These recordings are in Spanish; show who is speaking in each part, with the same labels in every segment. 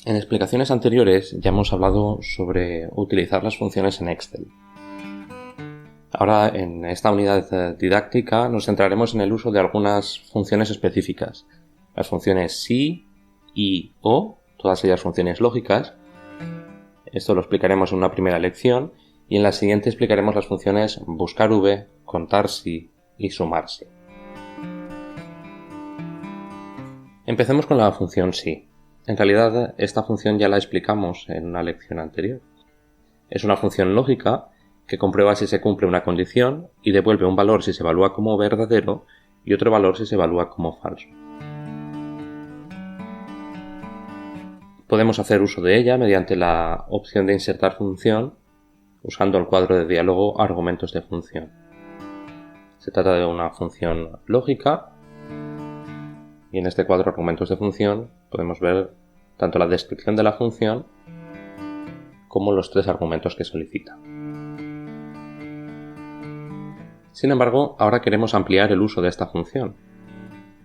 Speaker 1: En explicaciones anteriores ya hemos hablado sobre utilizar las funciones en Excel. Ahora, en esta unidad didáctica, nos centraremos en el uso de algunas funciones específicas. Las funciones si, y, o, todas ellas funciones lógicas. Esto lo explicaremos en una primera lección y en la siguiente explicaremos las funciones buscar v, contar si y sumar si. Empecemos con la función si. En realidad, esta función ya la explicamos en una lección anterior. Es una función lógica que comprueba si se cumple una condición y devuelve un valor si se evalúa como verdadero y otro valor si se evalúa como falso. Podemos hacer uso de ella mediante la opción de insertar función usando el cuadro de diálogo argumentos de función. Se trata de una función lógica y en este cuadro argumentos de función podemos ver tanto la descripción de la función como los 3 argumentos que solicita. Sin embargo, ahora queremos ampliar el uso de esta función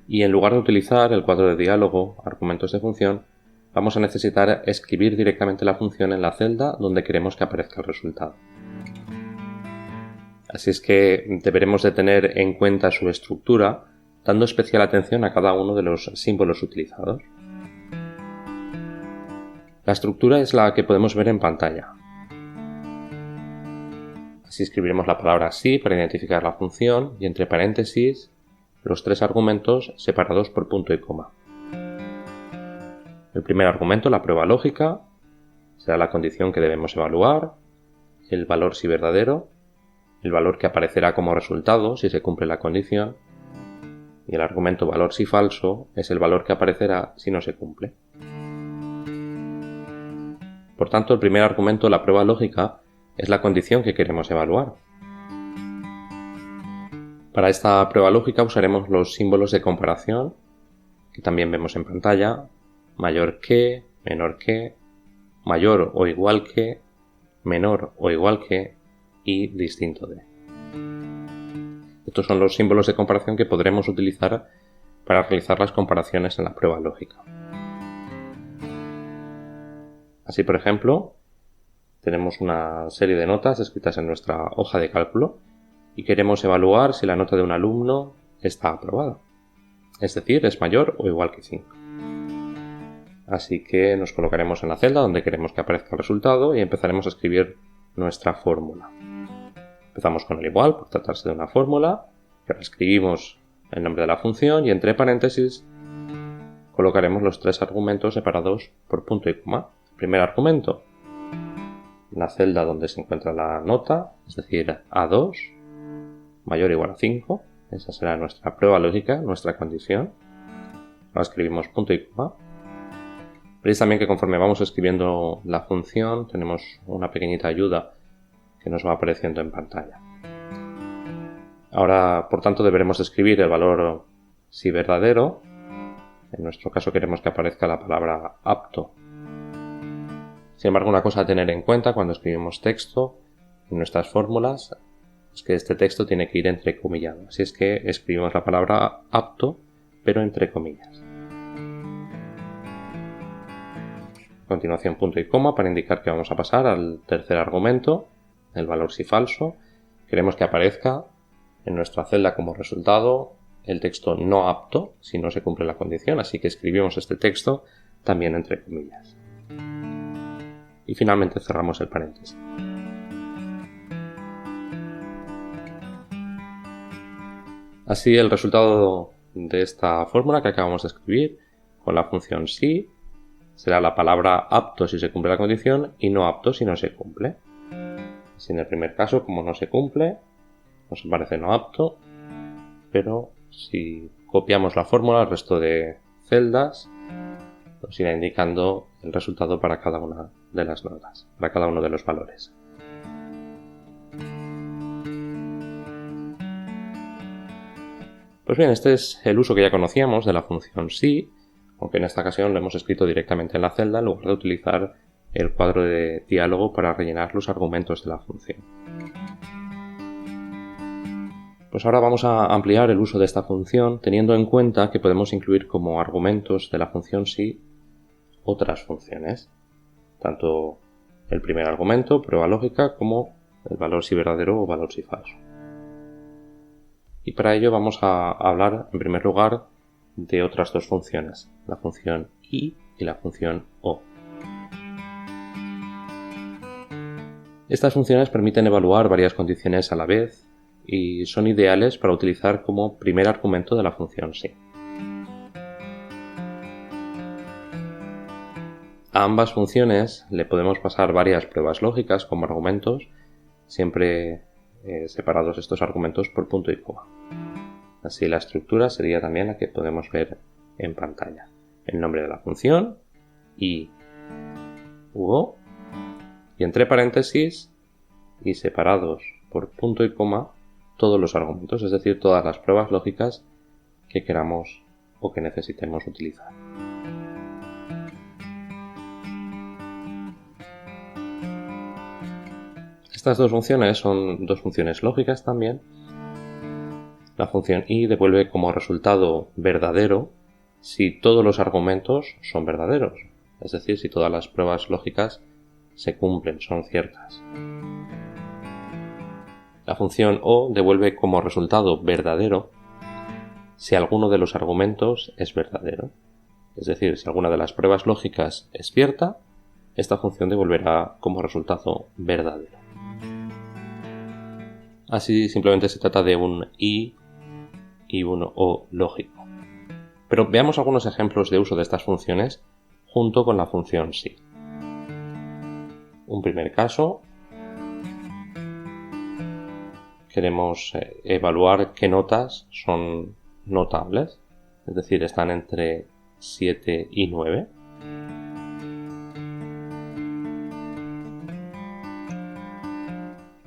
Speaker 1: y en lugar de utilizar el cuadro de diálogo argumentos de función, vamos a necesitar escribir directamente la función en la celda donde queremos que aparezca el resultado. Así es que deberemos de tener en cuenta su estructura, dando especial atención a cada uno de los símbolos utilizados. La estructura es la que podemos ver en pantalla. Así escribiremos la palabra si para identificar la función y entre paréntesis los 3 argumentos separados por punto y coma. El primer argumento, la prueba lógica, será la condición que debemos evaluar, el valor si verdadero, el valor que aparecerá como resultado si se cumple la condición, y el argumento valor si falso es el valor que aparecerá si no se cumple. Por tanto, el primer argumento, la prueba lógica, es la condición que queremos evaluar. Para esta prueba lógica usaremos los símbolos de comparación, que también vemos en pantalla, mayor que, menor que, mayor o igual que, menor o igual que y distinto de. Estos son los símbolos de comparación que podremos utilizar para realizar las comparaciones en la prueba lógica. Así, por ejemplo, tenemos una serie de notas escritas en nuestra hoja de cálculo y queremos evaluar si la nota de un alumno está aprobada, es decir, es mayor o igual que 5. Así que nos colocaremos en la celda donde queremos que aparezca el resultado y empezaremos a escribir nuestra fórmula. Empezamos con el igual por tratarse de una fórmula, que escribimos el nombre de la función y entre paréntesis colocaremos los 3 argumentos separados por punto y coma. El primer argumento, la celda donde se encuentra la nota, es decir, A2, mayor o igual a 5. Esa será nuestra prueba lógica, nuestra condición. Ahora escribimos punto y coma. Veréis también que conforme vamos escribiendo la función tenemos una pequeñita ayuda que nos va apareciendo en pantalla. Ahora, por tanto, deberemos escribir el valor si verdadero. En nuestro caso queremos que aparezca la palabra apto. Sin embargo, una cosa a tener en cuenta cuando escribimos texto en nuestras fórmulas es que este texto tiene que ir entrecomillado. Así es que escribimos la palabra apto, pero entre comillas. A continuación, punto y coma para indicar que vamos a pasar al tercer argumento, el valor si falso. Queremos que aparezca en nuestra celda como resultado el texto no apto si no se cumple la condición, así que escribimos este texto también entre comillas. Y finalmente cerramos el paréntesis. Así el resultado de esta fórmula que acabamos de escribir con la función si será la palabra apto si se cumple la condición y no apto si no se cumple. Así en el primer caso, como no se cumple, nos aparece no apto, pero si copiamos la fórmula al resto de celdas, nos irá indicando el resultado para cada una de las notas, para cada uno de los valores. Pues bien, este es el uso que ya conocíamos de la función si, aunque en esta ocasión lo hemos escrito directamente en la celda en lugar de utilizar el cuadro de diálogo para rellenar los argumentos de la función. Pues ahora vamos a ampliar el uso de esta función teniendo en cuenta que podemos incluir como argumentos de la función si otras funciones, tanto el primer argumento, prueba lógica, como el valor si verdadero o valor si falso. Y para ello vamos a hablar en primer lugar de otras dos funciones, la función i y la función o. Estas funciones permiten evaluar varias condiciones a la vez y son ideales para utilizar como primer argumento de la función si. A ambas funciones le podemos pasar varias pruebas lógicas como argumentos, siempre separados estos argumentos por punto y coma. Así la estructura sería también la que podemos ver en pantalla. El nombre de la función, i u o, y entre paréntesis y separados por punto y coma todos los argumentos, es decir, todas las pruebas lógicas que queramos o que necesitemos utilizar. Estas dos funciones son dos funciones lógicas también. La función i devuelve como resultado verdadero si todos los argumentos son verdaderos, es decir, si todas las pruebas lógicas se cumplen, son ciertas. La función o devuelve como resultado verdadero si alguno de los argumentos es verdadero, es decir, si alguna de las pruebas lógicas es cierta, esta función devolverá como resultado verdadero. Así simplemente se trata de un i y un o lógico. Pero veamos algunos ejemplos de uso de estas funciones junto con la función si. Un primer caso, queremos evaluar qué notas son notables, es decir, están entre 7 y 9.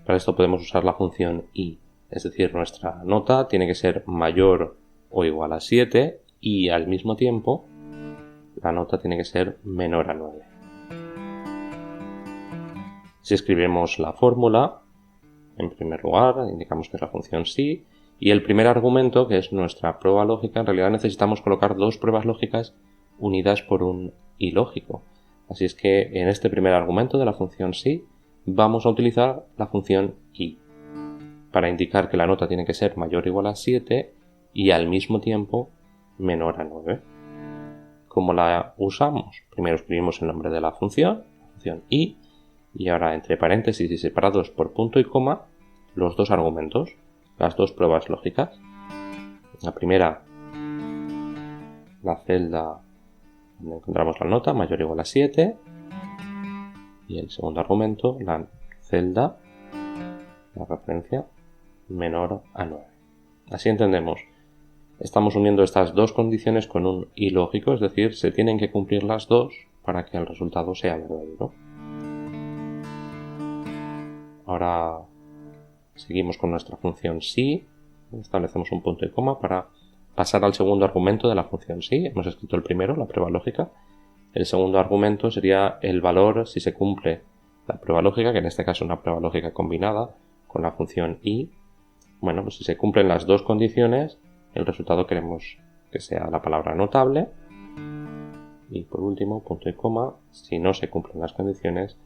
Speaker 1: Para esto podemos usar la función i, es decir, nuestra nota tiene que ser mayor o igual a 7 y al mismo tiempo la nota tiene que ser menor a 9. Si escribimos la fórmula, en primer lugar indicamos que es la función si, y el primer argumento, que es nuestra prueba lógica, en realidad necesitamos colocar dos pruebas lógicas unidas por un i lógico. Así es que en este primer argumento de la función si vamos a utilizar la función i para indicar que la nota tiene que ser mayor o igual a 7 y al mismo tiempo menor a 9. ¿Cómo la usamos? Primero escribimos el nombre de la función i, y ahora entre paréntesis y separados por punto y coma los dos argumentos, las dos pruebas lógicas. La primera, la celda donde encontramos la nota mayor o igual a 7, y el segundo argumento, la celda, la referencia, menor a 9. Así entendemos, estamos uniendo estas dos condiciones con un i lógico, es decir, se tienen que cumplir las dos para que el resultado sea verdadero. Ahora seguimos con nuestra función si, establecemos un punto y coma para pasar al segundo argumento de la función si. Hemos escrito el primero, la prueba lógica. El segundo argumento sería el valor si se cumple la prueba lógica, que en este caso es una prueba lógica combinada con la función i. Bueno, pues si se cumplen las dos condiciones, el resultado queremos que sea la palabra notable. Y por último, punto y coma, si no se cumplen las condiciones,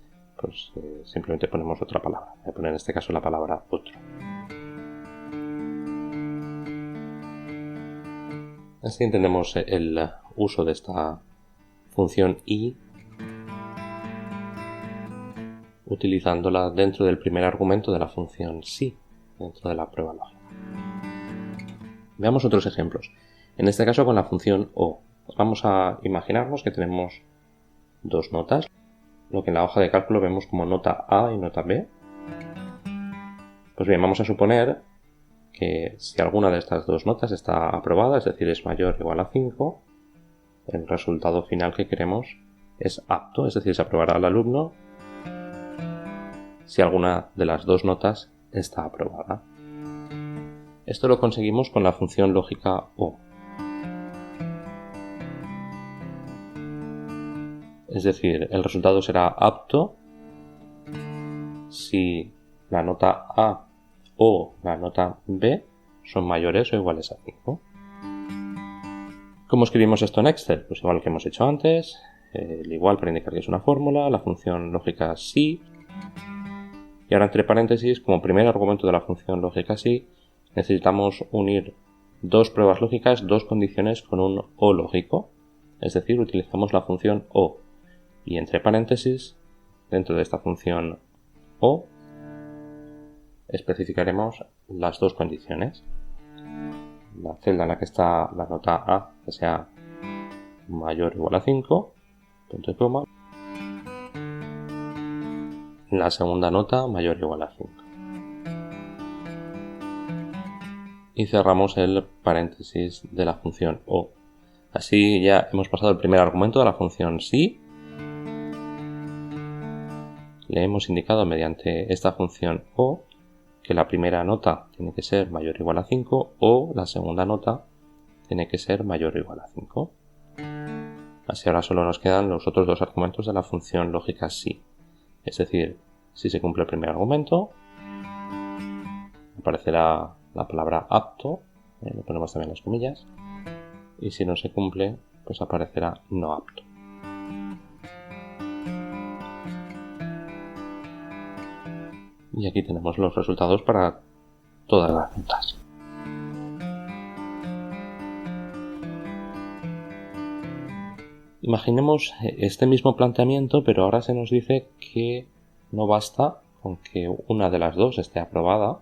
Speaker 1: pues simplemente ponemos otra palabra. Voy a poner en este caso la palabra otro. Así entendemos el uso de esta función i utilizándola dentro del primer argumento de la función si, dentro de la prueba lógica. Veamos otros ejemplos. En este caso con la función o. Vamos a imaginarnos que tenemos dos notas, lo que en la hoja de cálculo vemos como nota A y nota B. Pues bien, vamos a suponer que si alguna de estas dos notas está aprobada, es decir, es mayor o igual a 5, el resultado final que queremos es apto, es decir, se aprobará al alumno si alguna de las dos notas está aprobada. Esto lo conseguimos con la función lógica o. Es decir, el resultado será apto si la nota A o la nota B son mayores o iguales a 5. ¿Cómo escribimos esto en Excel? Pues igual que hemos hecho antes, el igual para indicar que es una fórmula, la función lógica sí, y ahora entre paréntesis, como primer argumento de la función lógica sí, necesitamos unir dos pruebas lógicas, dos condiciones con un o lógico, es decir, utilizamos la función o, y entre paréntesis, dentro de esta función o, especificaremos las dos condiciones. La celda en la que está la nota A, que sea mayor o igual a 5, punto y coma. La segunda nota mayor o igual a 5. Y cerramos el paréntesis de la función o. Así ya hemos pasado el primer argumento de la función sí. Le hemos indicado mediante esta función o que la primera nota tiene que ser mayor o igual a 5 o la segunda nota tiene que ser mayor o igual a 5. Así ahora solo nos quedan los otros dos argumentos de la función lógica sí. Es decir, si se cumple el primer argumento, aparecerá la palabra apto, le ponemos también las comillas, y si no se cumple, pues aparecerá no apto. Y aquí tenemos los resultados para todas las notas. Imaginemos este mismo planteamiento, pero ahora se nos dice que no basta con que una de las dos esté aprobada,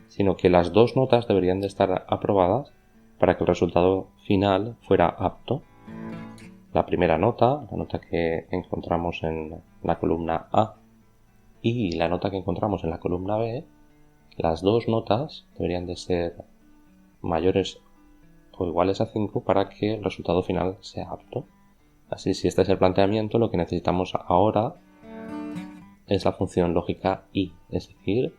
Speaker 1: sino que las dos notas deberían de estar aprobadas para que el resultado final fuera apto. La primera nota, la nota que encontramos en la columna A, y la nota que encontramos en la columna B, las dos notas deberían de ser mayores o iguales a 5 para que el resultado final sea apto. Así, si este es el planteamiento, lo que necesitamos ahora es la función lógica y, es decir,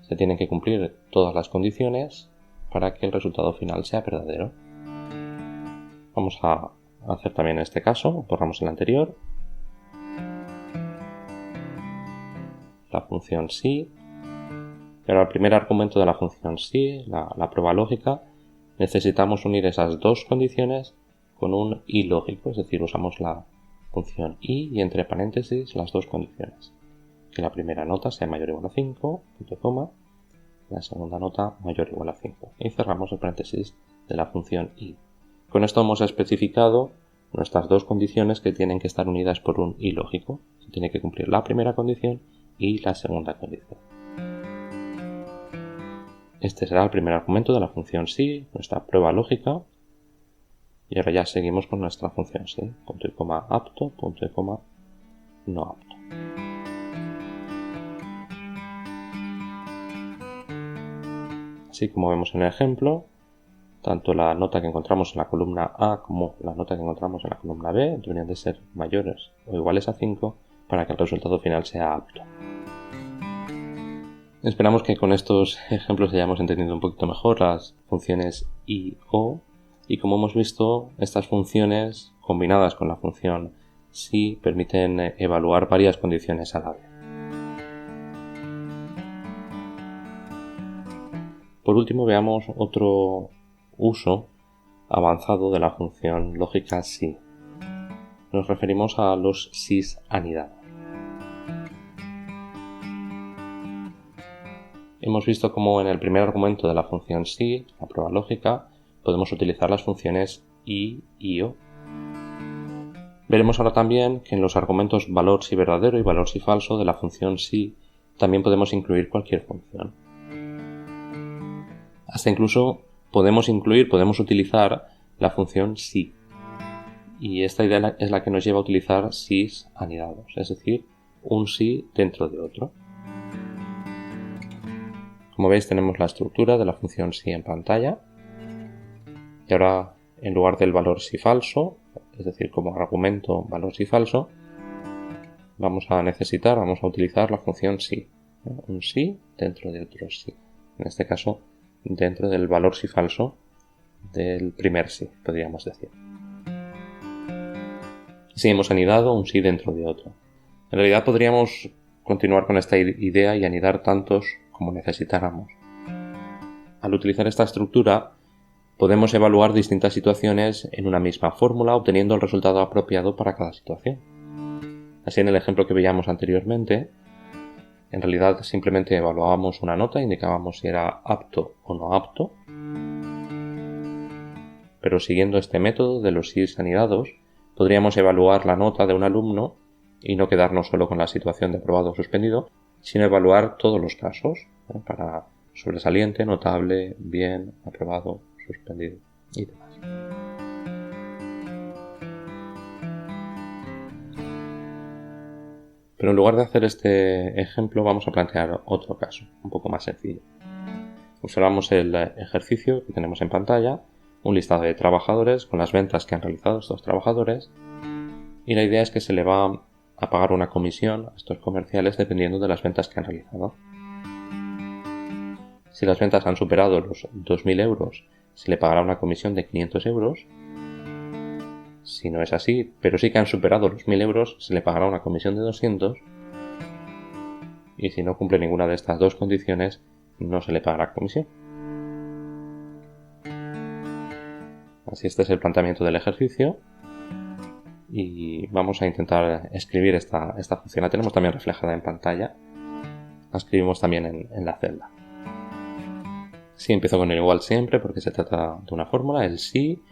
Speaker 1: se tienen que cumplir todas las condiciones para que el resultado final sea verdadero. Vamos a hacer también este caso, borramos el anterior. La función sí. Pero al primer argumento de la función sí, la prueba lógica, necesitamos unir esas dos condiciones con un y lógico, es decir, usamos la función y entre paréntesis las dos condiciones. Que la primera nota sea mayor o igual a 5, punto coma, la segunda nota mayor o igual a 5. Y cerramos el paréntesis de la función y. Con esto hemos especificado nuestras dos condiciones que tienen que estar unidas por un y lógico. Se tiene que cumplir la primera condición y la segunda condición. Este será el primer argumento de la función sí, nuestra prueba lógica. Y ahora ya seguimos con nuestra función sí, punto y coma apto, punto y coma no apto. Así como vemos en el ejemplo, tanto la nota que encontramos en la columna A como la nota que encontramos en la columna B deberían de ser mayores o iguales a 5 para que el resultado final sea apto. Esperamos que con estos ejemplos hayamos entendido un poquito mejor las funciones y o, y como hemos visto, estas funciones combinadas con la función sí permiten evaluar varias condiciones a la vez. Por último, veamos otro uso avanzado de la función lógica sí. Nos referimos a los sís anidados. Hemos visto cómo en el primer argumento de la función sí, la prueba lógica, podemos utilizar las funciones y o. Veremos ahora también que en los argumentos valor si verdadero y valor si falso de la función sí también podemos incluir cualquier función. Hasta incluso podemos utilizar la función sí. Y esta idea es la que nos lleva a utilizar sís anidados, es decir, un sí dentro de otro. Como veis, tenemos la estructura de la función sí en pantalla. Y ahora, en lugar del valor si falso, es decir, como argumento valor si falso, vamos a utilizar la función sí. Un sí dentro de otro sí. En este caso, dentro del valor si falso del primer sí, podríamos decir. Así hemos anidado un sí dentro de otro. En realidad podríamos continuar con esta idea y anidar tantos como necesitáramos. Al utilizar esta estructura, podemos evaluar distintas situaciones en una misma fórmula, obteniendo el resultado apropiado para cada situación. Así, en el ejemplo que veíamos anteriormente, en realidad simplemente evaluábamos una nota, indicábamos si era apto o no apto, pero siguiendo este método de los SIs anidados, podríamos evaluar la nota de un alumno y no quedarnos solo con la situación de aprobado o suspendido, sino evaluar todos los casos, para sobresaliente, notable, bien, aprobado, suspendido y demás. Pero en lugar de hacer este ejemplo, vamos a plantear otro caso, un poco más sencillo. Observamos el ejercicio que tenemos en pantalla, un listado de trabajadores con las ventas que han realizado estos trabajadores, y la idea es que se le va a pagar una comisión a estos comerciales dependiendo de las ventas que han realizado. Si las ventas han superado los 2.000 euros, se le pagará una comisión de 500 euros. Si no es así, pero sí que han superado los 1.000 euros, se le pagará una comisión de 200. Y si no cumple ninguna de estas dos condiciones, no se le pagará comisión. Así, este es el planteamiento del ejercicio. Y vamos a intentar escribir esta función. La tenemos también reflejada en pantalla. La escribimos también en la celda. Sí, empiezo con el igual siempre porque se trata de una fórmula, el sí.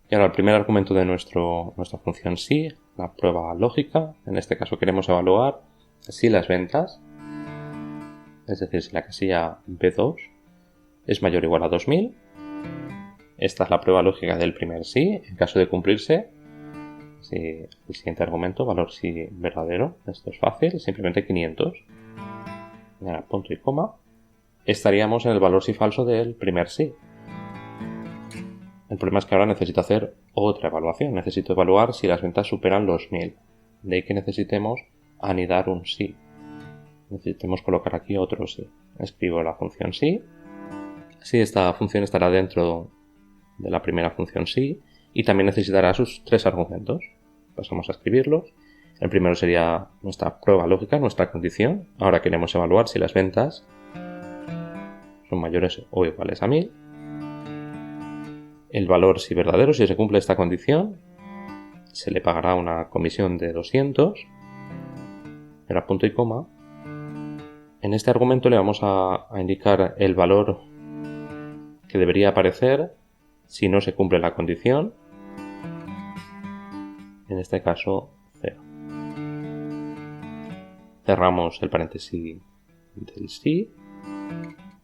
Speaker 1: Y ahora el primer argumento de nuestra función sí, la prueba lógica. En este caso queremos evaluar si las ventas, es decir, si la casilla B2 es mayor o igual a 2000. Esta es la prueba lógica del primer sí. En caso de cumplirse, si el siguiente argumento, valor sí verdadero, esto es fácil, simplemente 500. Y ahora punto y coma. Estaríamos en el valor sí falso del primer sí. El problema es que ahora necesito hacer otra evaluación. Necesito evaluar si las ventas superan los 1000. De ahí que necesitemos anidar un sí. Necesitemos colocar aquí otro sí. Escribo la función sí. Así esta función estará dentro de la primera función sí. Y también necesitará sus tres argumentos. Pasamos a escribirlos. El primero sería nuestra prueba lógica, nuestra condición. Ahora queremos evaluar si las ventas son mayores o iguales a 1000. El valor si verdadero, si se cumple esta condición, se le pagará una comisión de 200. Era punto y coma. En este argumento le vamos a indicar el valor que debería aparecer si no se cumple la condición. En este caso, 0. Cerramos el paréntesis del sí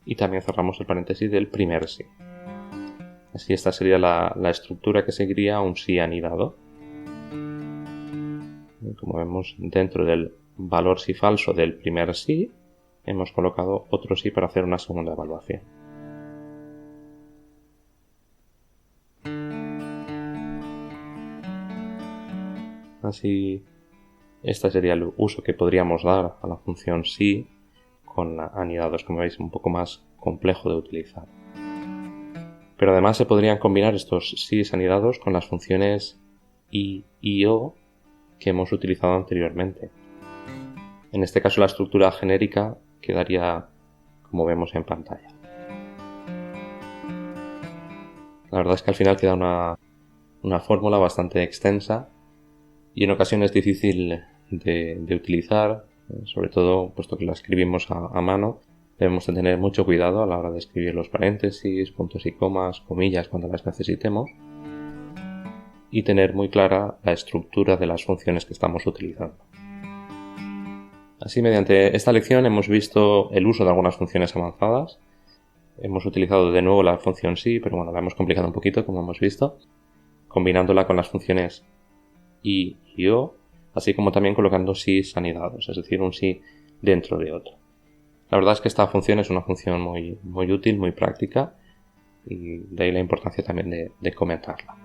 Speaker 1: y también cerramos el paréntesis del primer sí. Así, esta sería la estructura que seguiría un sí anidado. Y como vemos, dentro del valor sí falso del primer sí, hemos colocado otro sí para hacer una segunda evaluación. Así, este sería el uso que podríamos dar a la función sí con anidados, como veis, un poco más complejo de utilizar. Pero además se podrían combinar estos sís anidados con las funciones y o que hemos utilizado anteriormente. En este caso la estructura genérica quedaría como vemos en pantalla. La verdad es que al final queda una fórmula bastante extensa y en ocasiones difícil de utilizar, sobre todo puesto que la escribimos a mano. Debemos de tener mucho cuidado a la hora de escribir los paréntesis, puntos y comas, comillas cuando las necesitemos y tener muy clara la estructura de las funciones que estamos utilizando. Así, mediante esta lección hemos visto el uso de algunas funciones avanzadas. Hemos utilizado de nuevo la función sí, pero bueno, la hemos complicado un poquito, como hemos visto, combinándola con las funciones y o, así como también colocando sís anidados, es decir, un sí dentro de otro. La verdad es que esta función es una función muy, muy útil, muy práctica, y de ahí la importancia también de comentarla.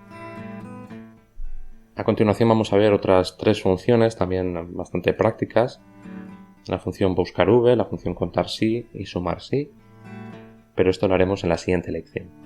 Speaker 1: A continuación vamos a ver otras tres funciones también bastante prácticas. La función buscar v, la función contar sí y sumar sí, pero esto lo haremos en la siguiente lección.